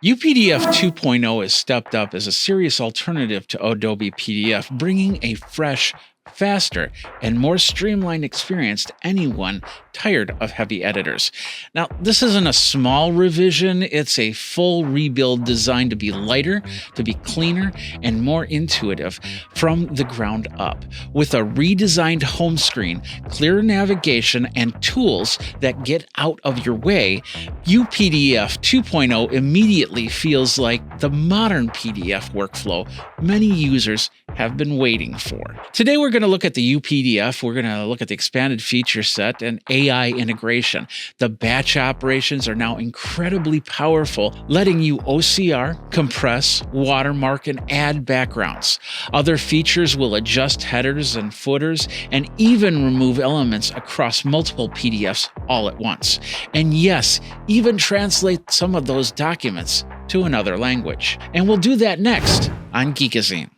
UPDF 2.0 has stepped up as a serious alternative to Adobe PDF, bringing a fresh, faster, and more streamlined experience to anyone tired of heavy editors. Now, this isn't a small revision, it's a full rebuild designed to be lighter, to be cleaner, and more intuitive from the ground up. With a redesigned home screen, clear navigation, and tools that get out of your way, UPDF 2.0 immediately feels like the modern PDF workflow many users have been waiting for. Today, we're going to look at the UPDF, we're going to look at the expanded feature set and AI integration. The batch operations are now incredibly powerful, letting you OCR, compress, watermark, and add backgrounds. Other features will adjust headers and footers and even remove elements across multiple PDFs all at once. And yes, even translate some of those documents to another language. And we'll do that next on Geekazine.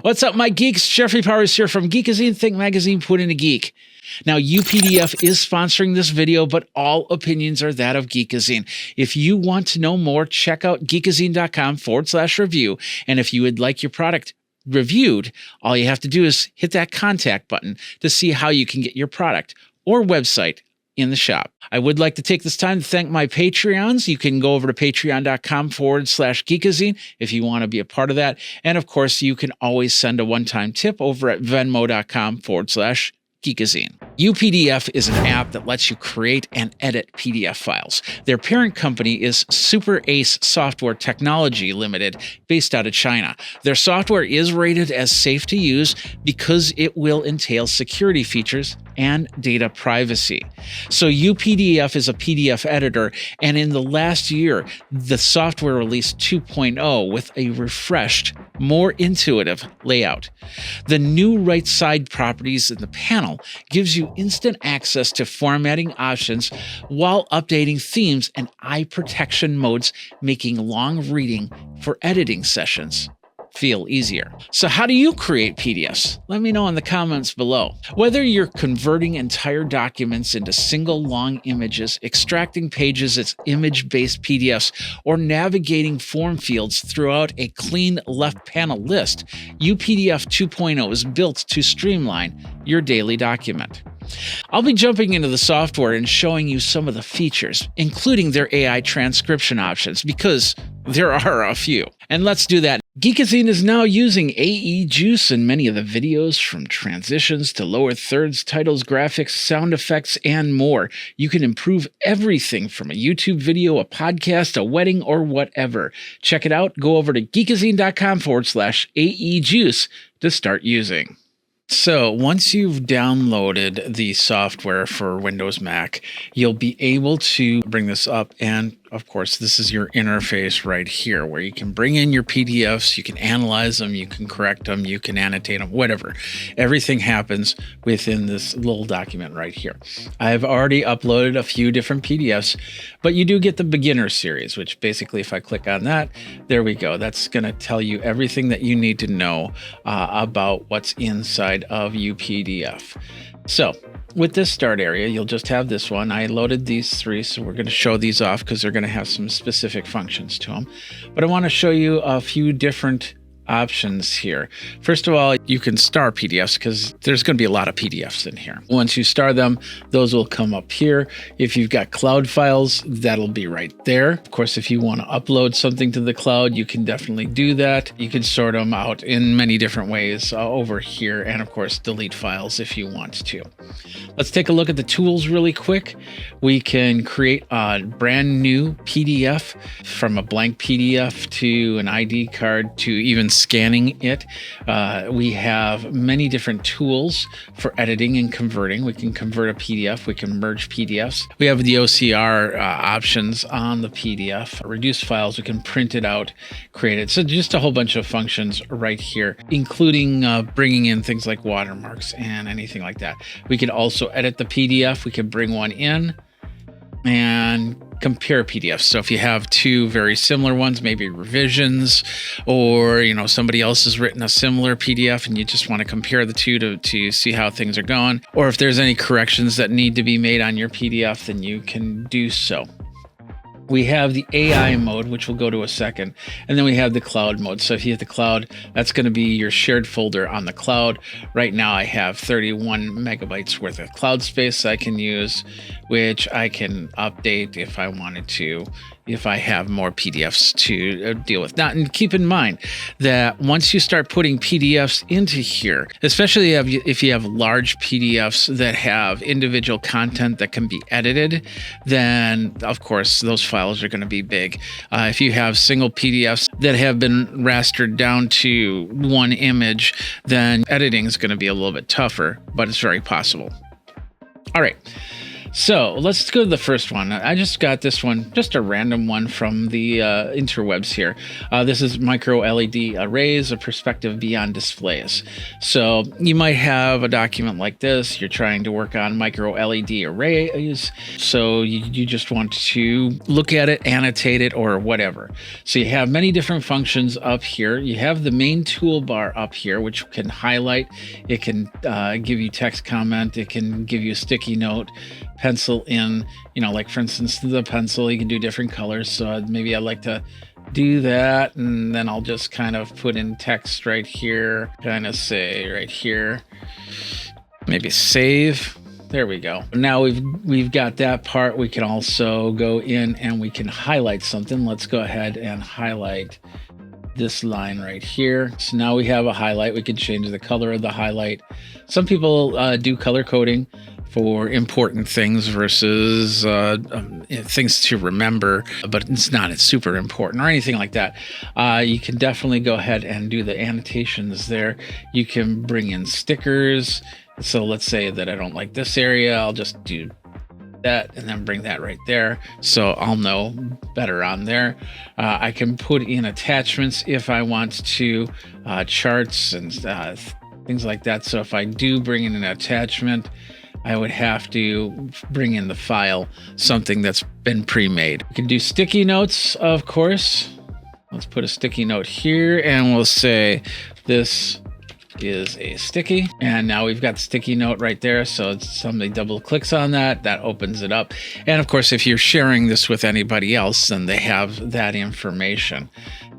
What's up, my geeks? Jeffrey Powers here from Geekazine. Think magazine put in a geek. Now, UPDF is sponsoring this video, but all opinions are that of Geekazine. If you want to know more, check out geekazine.com/review. And if you would like your product reviewed, all you have to do is hit that contact button to see how you can get your product or website in the shop. I would like to take this time to thank my Patreons. You can go over to patreon.com/Geekazine if you want to be a part of that. And of course, you can always send a one-time tip over at venmo.com/Geekazine. UPDF is an app that lets you create and edit PDF files. Their parent company is Super Ace Software Technology Limited, based out of China. Their software is rated as safe to use because it will entail security features and data privacy. So UPDF is a PDF editor, and in the last year, the software released 2.0 with a refreshed, more intuitive layout. The new right side properties in the panel gives you instant access to formatting options while updating themes and eye protection modes, making long reading for editing sessions feel easier. So how do you create PDFs? Let me know in the comments below. Whether you're converting entire documents into single long images, extracting pages as image-based PDFs, or navigating form fields throughout a clean left panel list, UPDF 2.0 is built to streamline your daily document. I'll be jumping into the software and showing you some of the features, including their AI transcription options, because there are a few. And let's do that. Geekazine is now using AE Juice in many of the videos, from transitions to lower thirds, titles, graphics, sound effects, and more. You can improve everything from a YouTube video, a podcast, a wedding, or whatever. Check it out. Go over to geekazine.com/AE Juice to start using. So once you've downloaded the software for Windows Mac, you'll be able to bring this up, and of course, this is your interface right here where you can bring in your PDFs, you can analyze them, you can correct them, you can annotate them, whatever. Everything happens within this little document right here. I've already uploaded a few different PDFs, but you do get the beginner series, which basically, if I click on that, there we go. That's going to tell you everything that you need to know about what's inside of UPDF. So with this start area, you'll just have this one. I loaded these three, so we're going to show these off because they're going to have some specific functions to them. But I want to show you a few different options here. First of all, you can star PDFs because there's going to be a lot of PDFs in here. Once you star them, those will come up here. If you've got cloud files, that'll be right there. Of course, if you want to upload something to the cloud, you can definitely do that. You can sort them out in many different ways over here, and of course, delete files if you want to. Let's take a look at the tools really quick. We can create a brand new PDF, from a blank PDF to an ID card to even scanning it. We have many different tools for editing and converting. We can convert a PDF. We can merge PDFs. We have the OCR options on the PDF. Reduce files. We can print it out, create it. So just a whole bunch of functions right here, including bringing in things like watermarks and anything like that. We can also edit the PDF. We can bring one in and compare PDFs. So if you have two very similar ones, maybe revisions, or somebody else has written a similar PDF and you just want to compare the two to see how things are going, or if there's any corrections that need to be made on your PDF, then you can do so. We have the AI mode, which we'll go to a second, and then we have the cloud mode. So if you hit the cloud, that's going to be your shared folder on the cloud. Right now I have 31 megabytes worth of cloud space I can use, which I can update if I wanted to, if I have more PDFs to deal with. Now, and keep in mind that once you start putting PDFs into here, especially if you have large PDFs that have individual content that can be edited, then of course those files are going to be big. If you have single PDFs that have been rastered down to one image, then editing is going to be a little bit tougher, but it's very possible. All right. So let's go to the first one. I just got this one, just a random one from the interwebs here. This is micro LED arrays, a perspective beyond displays. So you might have a document like this. You're trying to work on micro LED arrays. So you just want to look at it, annotate it, or whatever. So you have many different functions up here. You have the main toolbar up here, which can highlight. It can give you text comment. It can give you a sticky note. Pencil in, like for instance, the pencil, you can do different colors. So maybe I'd like to do that. And then I'll just kind of put in text right here, kind of say right here, maybe save. There we go. Now we've got that part. We can also go in and we can highlight something. Let's go ahead and highlight this line right here. So now we have a highlight. We can change the color of the highlight. Some people do color coding for important things versus things to remember, but it's not super important or anything like that. You can definitely go ahead and do the annotations there. You can bring in stickers. So let's say that I don't like this area. I'll just do that and then bring that right there. So I'll know better on there. I can put in attachments if I want to, charts and things like that. So if I do bring in an attachment, I would have to bring in the file, something that's been pre-made. You can do sticky notes, of course. Let's put a sticky note here and we'll say this is a sticky. And now we've got sticky note right there. So it's somebody double clicks on that, that opens it up. And of course, if you're sharing this with anybody else, then they have that information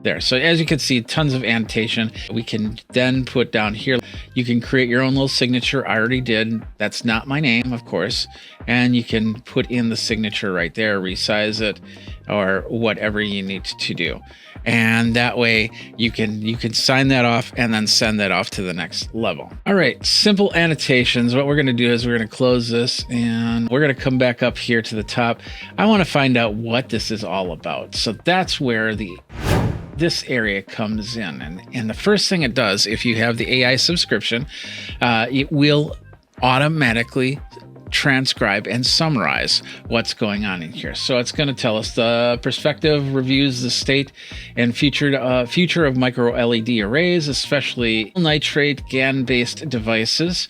there. So as you can see, tons of annotation. We can then put down here, you can create your own little signature. I already did. That's not my name, of course. And you can put in the signature right there, resize it, or whatever you need to do. And that way you can sign that off and then send that off to the next level. All right, simple annotations. What we're going to do is we're going to close this and we're going to come back up here to the top. I want to find out what this is all about. So that's where this area comes in. And the first thing it does, if you have the AI subscription, it will automatically transcribe and summarize what's going on in here. So it's going to tell us the perspective reviews the state and future of micro LED arrays, especially nitrate GaN-based devices,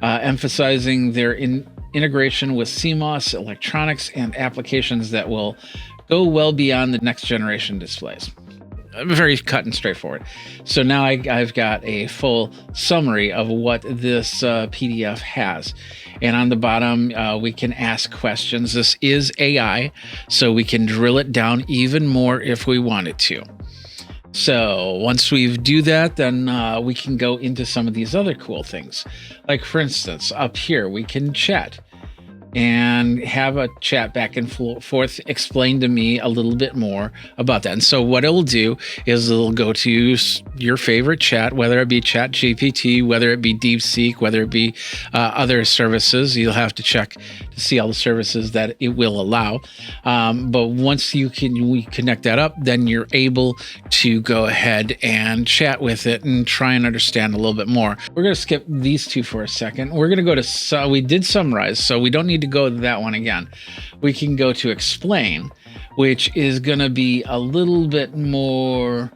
emphasizing their integration with CMOS electronics and applications that will go well beyond the next generation displays. Very cut and straightforward. So now I've got a full summary of what this PDF has. And on the bottom, we can ask questions. This is AI, so we can drill it down even more if we wanted to. So once we do that, then we can go into some of these other cool things. Like for instance, up here, we can chat and have a chat back and forth, explain to me a little bit more about that. And so what it'll do is it'll go to your favorite chat, whether it be Chat GPT, whether it be DeepSeek, whether it be other services. You'll have to check to see all the services that it will allow. But once we connect that up, then you're able to go ahead and chat with it and try and understand a little bit more. We're going to skip these two for a second. We're going to go to, we did summarize, so we don't need to go to that one again. We can go to explain, which is going to be a little bit more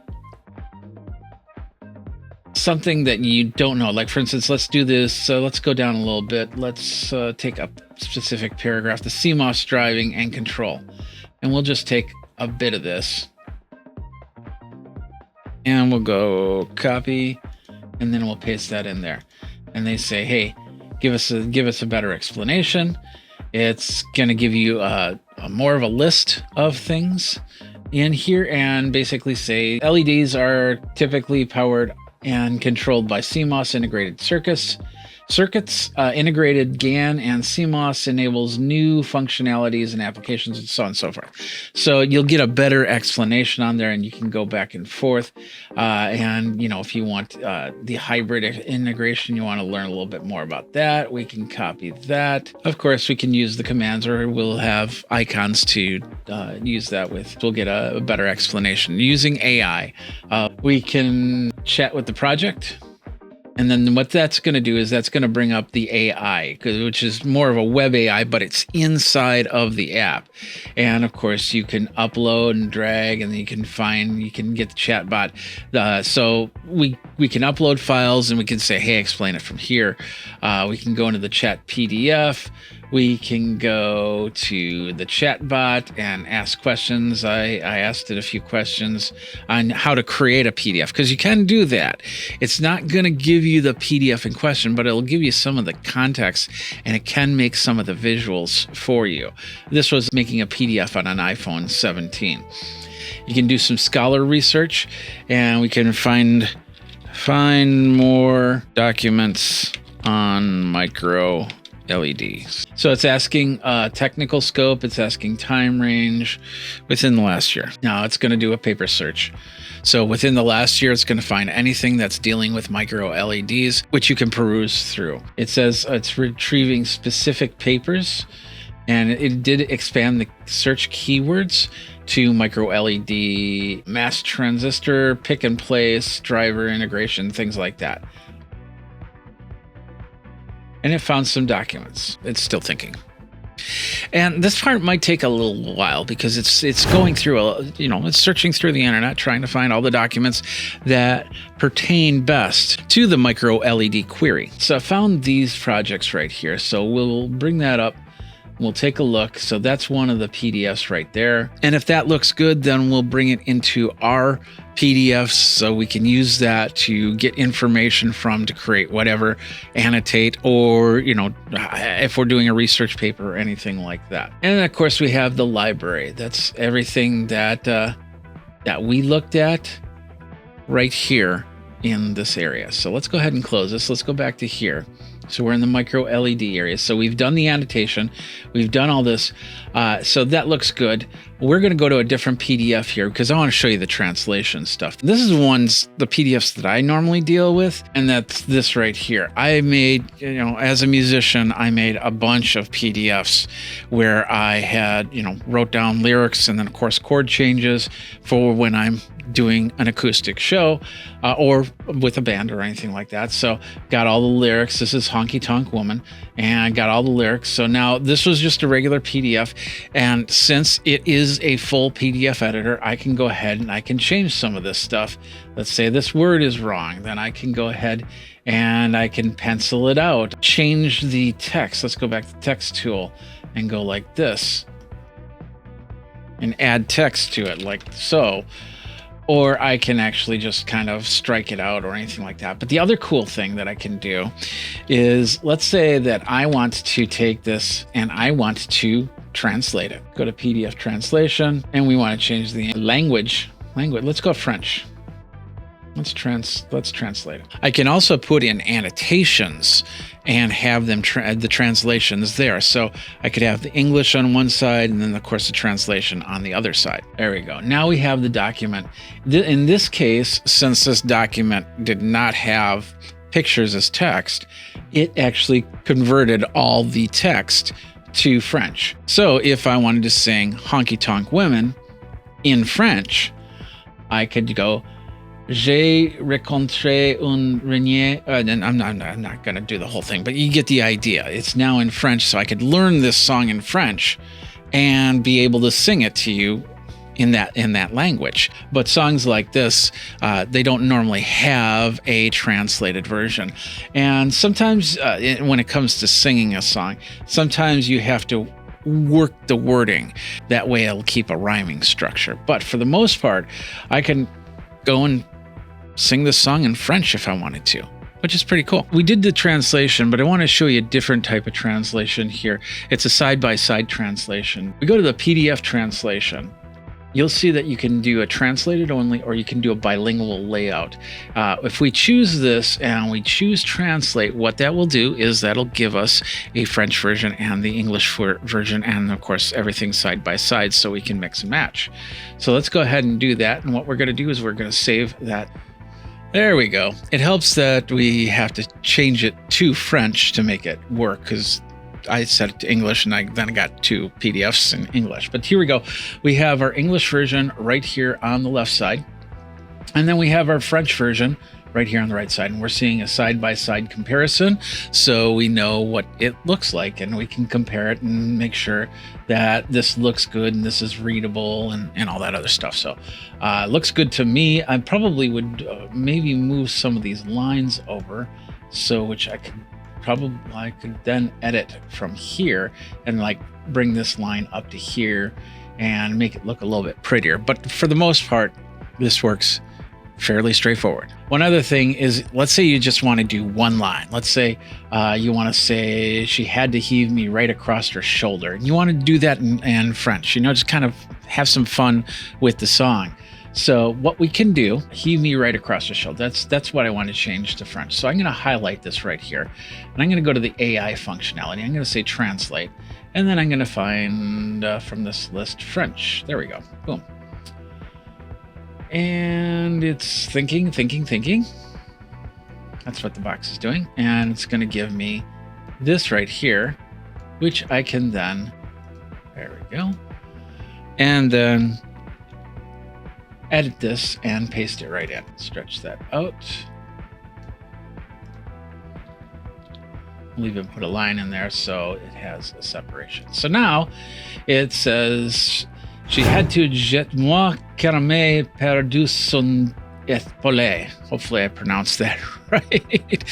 something that you don't know. Like for instance, let's do this. So let's go down a little bit. Let's take a specific paragraph, the CMOS driving and control. And we'll just take a bit of this and we'll go copy and then we'll paste that in there. And they say, hey, give us a better explanation. It's going to give you a more of a list of things in here, and basically say LEDs are typically powered and controlled by CMOS integrated circuits. Integrated GaN and CMOS enables new functionalities and applications, and so on and so forth. So you'll get a better explanation on there, and you can go back and forth. And if you want the hybrid integration, you want to learn a little bit more about that, we can copy that. Of course, we can use the commands, or we'll have icons to use that with. We'll get a better explanation using AI. We can chat with the project. And then what that's going to do is that's going to bring up the AI, which is more of a web AI, but it's inside of the app. And of course, you can upload and drag, and then you can get the chat bot. So we can upload files, and we can say, hey, explain it from here. We can go into the chat PDF. We can go to the chat bot and ask questions. I asked it a few questions on how to create a PDF, because you can do that. It's not going to give you the PDF in question, but it'll give you some of the context, and it can make some of the visuals for you. This was making a PDF on an iPhone 17. You can do some Scholar research, and we can find more documents on micro LEDs. So it's asking technical scope, it's asking time range within the last year. Now it's going to do a paper search. So within the last year, it's going to find anything that's dealing with micro LEDs, which you can peruse through. It says it's retrieving specific papers, and it did expand the search keywords to micro LED, mass transistor, pick and place, driver integration, things like that. And it found some documents. It's still thinking. And this part might take a little while, because it's going through it's searching through the internet, trying to find all the documents that pertain best to the micro LED query. So I found these projects right here. So we'll bring that up. We'll take a look. So that's one of the PDFs right there. And if that looks good, then we'll bring it into our PDFs, so we can use that to get information from, to create whatever, annotate, or, if we're doing a research paper or anything like that. And of course, we have the library. That's everything that we looked at right here in this area. So let's go ahead and close this. Let's go back to here. So we're in the micro LED area. So we've done the annotation. We've done all this. So that looks good. We're going to go to a different PDF here, because I want to show you the translation stuff. This is the PDFs that I normally deal with. And that's this right here. I made, as a musician, I made a bunch of PDFs where I had, wrote down lyrics, and then of course chord changes for when I'm doing an acoustic show or with a band or anything like that. So got all the lyrics. This is Honky Tonk Woman, and I got all the lyrics. So now this was just a regular PDF, and since it is a full PDF editor, I can go ahead and I can change some of this stuff. Let's say this word is wrong, then I can go ahead and I can pencil it out, change the text. Let's go back to the text tool and go like this and add text to it like so. Or I can actually just kind of strike it out or anything like that. But the other cool thing that I can do is, let's say that I want to take this and I want to translate it. Go to PDF translation, and we want to change the language. Let's go French. Let's translate it. I can also put in annotations and have them the translations there. So I could have the English on one side, and then of course the translation on the other side. There we go. Now we have the document. In this case, since this document did not have pictures as text, it actually converted all the text to French. So if I wanted to sing Honky Tonk Women in French, I could go, J'ai rencontré un Renier. And I'm not going to do the whole thing, but you get the idea. It's now in French, so I could learn this song in French and be able to sing it to you in that language. But songs like this, they don't normally have a translated version. And sometimes when it comes to singing a song, sometimes you have to work the wording. That way it'll keep a rhyming structure. But for the most part, I can go and sing this song in French if I wanted to. which is pretty cool. We did the translation, but I want to show you a different type of translation here. It's a side-by-side translation. We go to the PDF translation. You'll see that you can do a translated only, or you can do a bilingual layout. If we choose this and we choose translate, what that will do is that'll give us a French version and the English version, and of course everything side by side, so we can mix and match. So let's go ahead and do that. And what we're going to do is we're going to save that. There we go. It helps that we have to change it to French to make it work, because I set it to English, and then I got 2 PDFs in English. But here we go. We have our English version right here on the left side. And then we have our French version right here on the right side. And we're seeing a side-by-side comparison, so we know what it looks like, and we can compare it and make sure that this looks good and this is readable and all that other stuff. So it looks good to me. I probably would maybe move some of these lines over, which I could then edit from here and like bring this line up to here and make it look a little bit prettier. But for the most part, this works fairly straightforward. One other thing is, let's say you just want to do one line. Let's say you want to say, she had to heave me right across her shoulder. And you want to do that in French, just kind of have some fun with the song. So what we can do, heave me right across the shoulder. That's what I want to change to French. So I'm going to highlight this right here, and I'm going to go to the AI functionality. I'm going to say translate, and then I'm going to find from this list French. There we go. Boom. And it's thinking. That's what the box is doing. And it's going to give me this right here, which I can then, there we go. And then edit this and paste it right in. Stretch that out. We'll even put a line in there so it has a separation. So now it says, she had to jet moi car me perdu son épaule. Hopefully I pronounced that right.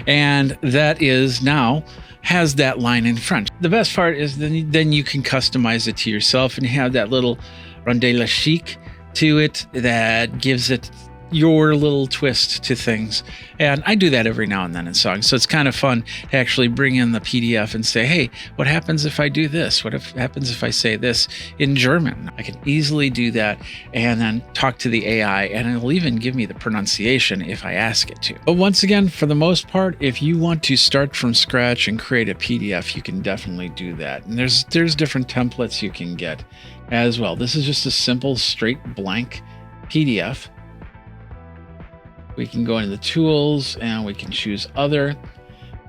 And that is now has that line in French. The best part is then you can customize it to yourself and have that little rondelle chic to it that gives it your little twist to things. And I do that every now and then in songs. So it's kind of fun to actually bring in the PDF and say, hey, what happens if I do this? What happens if I say this in German? I can easily do that and then talk to the AI, and it'll even give me the pronunciation if I ask it to. But once again, for the most part, if you want to start from scratch and create a PDF, you can definitely do that. And there's different templates you can get as well. This is just a simple, straight, blank PDF. We can go into the tools and we can choose other,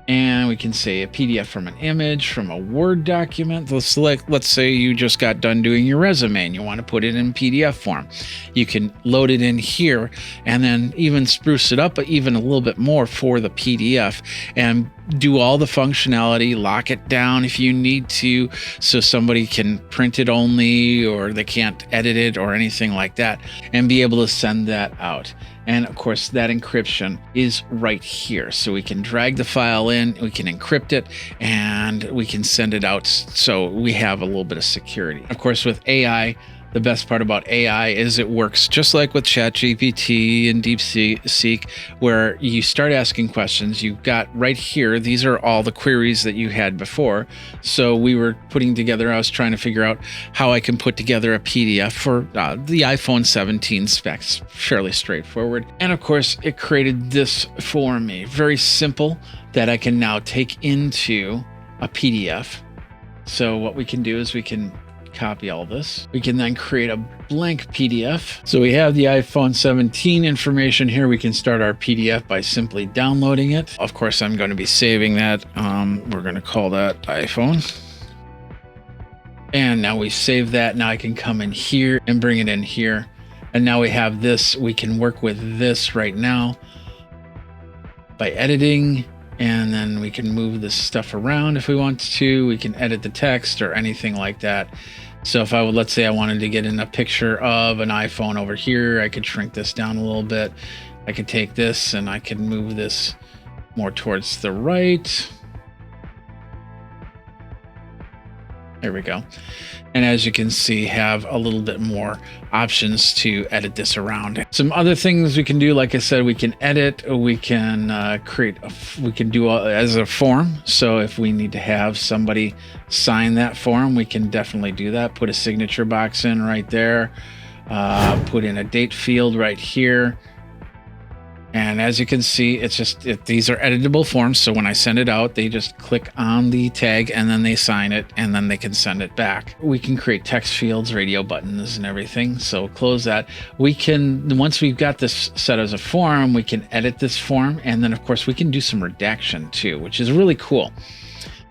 and we can say a PDF from an image, from a Word document. Let's say you just got done doing your resume and you want to put it in PDF form. You can load it in here and then even spruce it up, but even a little bit more for the PDF, and do all the functionality, lock it down if you need to, so somebody can print it only, or they can't edit it or anything like that, and be able to send that out. And of course, that encryption is right here. So we can drag the file in, we can encrypt it, and we can send it out. So we have a little bit of security. Of course, with AI, the best part about AI is it works just like with ChatGPT and DeepSeek, where you start asking questions. You've got right here, these are all the queries that you had before. So we were putting together, I was trying to figure out how I can put together a PDF for the iPhone 17 specs. Fairly straightforward. And of course, it created this for me. Very simple, that I can now take into a PDF. So what we can do is we can copy all this. We can then create a blank PDF. So we have the iPhone 17 information here. We can start our PDF by simply downloading it. Of course, I'm going to be saving that. We're going to call that iPhone. And now we save that. Now I can come in here and bring it in here. And now we have this. We can work with this right now by editing. And then we can move this stuff around if we want to. We can edit the text or anything like that. So if I would, let's say I wanted to get in a picture of an iPhone over here, I could shrink this down a little bit. I could take this and I could move this more towards the right. There we go. And as you can see, have a little bit more options to edit this around. Some other things we can do, like I said, we can edit, we can we can do as a form. So if we need to have somebody sign that form, we can definitely do that. Put a signature box in right there. Put in a date field right here. And as you can see, it's just, these are editable forms. So when I send it out, they just click on the tag and then they sign it and then they can send it back. We can create text fields, radio buttons and everything. So close that. We can, once we've got this set as a form, we can edit this form. And then of course we can do some redaction too, which is really cool.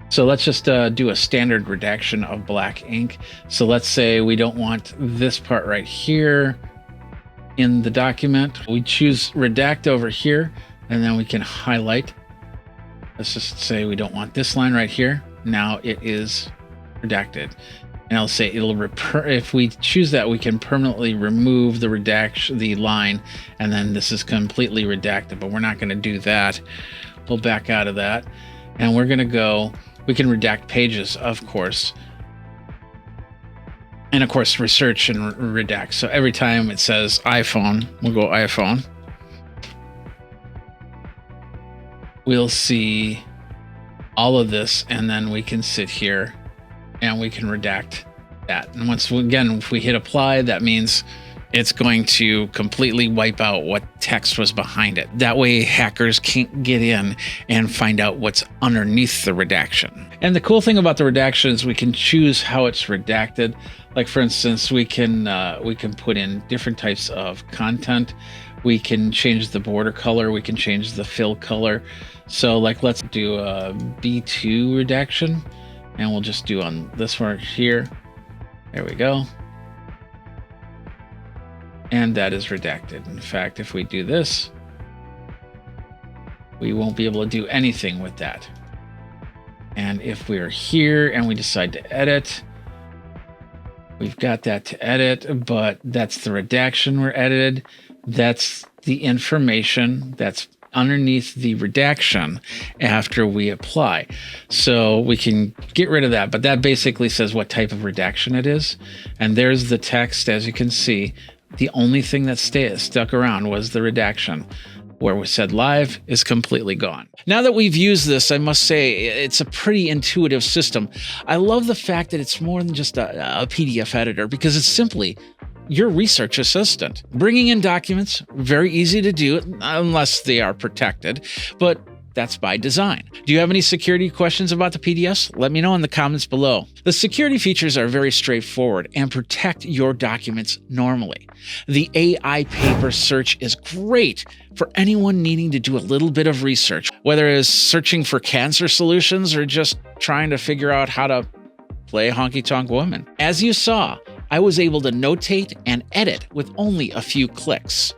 So let's just do a standard redaction of black ink. So let's say we don't want this part right here in the document. We choose redact over here, and then we can highlight. Let's just say we don't want this line right here. Now it is redacted. And I'll say if we choose that, we can permanently remove the redaction, the line, and then this is completely redacted, but we're not going to do that. We'll back out of that. And we're going to go, we can redact pages, of course. And of course, research and redact. So every time it says iPhone, we'll go iPhone. We'll see all of this, and then we can sit here and we can redact that. And once again, if we hit apply, that means it's going to completely wipe out what text was behind it. That way hackers can't get in and find out what's underneath the redaction. And the cool thing about the redaction is we can choose how it's redacted. Like for instance, we can put in different types of content. We can change the border color. We can change the fill color. So like, let's do a B2 redaction, and we'll just do on this one here. There we go. And that is redacted. In fact, if we do this, we won't be able to do anything with that. And if we're here and we decide to edit, we've got that to edit, but that's the redaction we're edited. That's the information that's underneath the redaction after we apply. So we can get rid of that, but that basically says what type of redaction it is. And there's the text, as you can see. The only thing that stuck around was the redaction. Where we said live is completely gone. Now that we've used this, I must say it's a pretty intuitive system. I love the fact that it's more than just a PDF editor, because it's simply your research assistant. Bringing in documents, very easy to do unless they are protected, but that's by design. Do you have any security questions about the PDFs? Let me know in the comments below. The security features are very straightforward and protect your documents normally. The AI paper search is great for anyone needing to do a little bit of research, whether it's searching for cancer solutions or just trying to figure out how to play honky-tonk woman. As you saw, I was able to notate and edit with only a few clicks.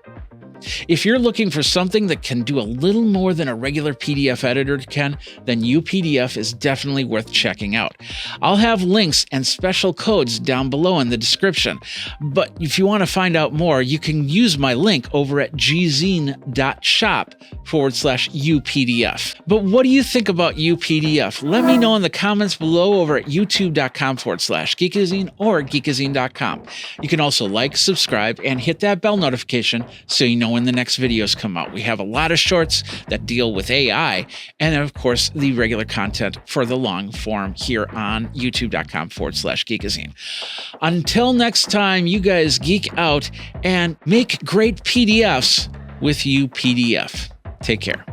If you're looking for something that can do a little more than a regular PDF editor can, then UPDF is definitely worth checking out. I'll have links and special codes down below in the description. But if you want to find out more, you can use my link over at geekazine.shop/UPDF. But what do you think about UPDF? Let me know in the comments below over at youtube.com/Geekazine or geekazine.com. You can also like, subscribe, and hit that bell notification so you know when the next videos come out. We have a lot of shorts that deal with AI, and of course the regular content for the long form here on youtube.com/Geekazine. Until next time, you guys geek out and make great PDFs with UPDF. Take care.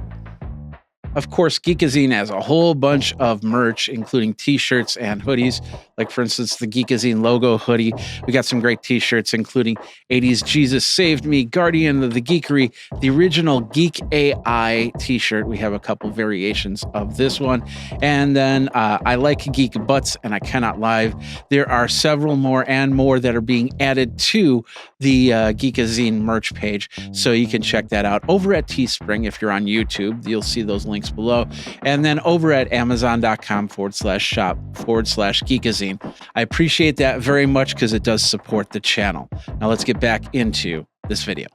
Of course, Geekazine has a whole bunch of merch, including t-shirts and hoodies. Like, for instance, the Geekazine logo hoodie. We got some great t-shirts, including 80s Jesus Saved Me, Guardian of the Geekery, the original Geek AI t-shirt. We have a couple variations of this one. And then I Like Geek Butts, and I Cannot Lie. There are several more and more that are being added to the Geekazine merch page. So you can check that out over at Teespring. If you're on YouTube, you'll see those links below, and then over at amazon.com/shop/Geekazine. I appreciate that very much because it does support the channel. Now let's get back into this video.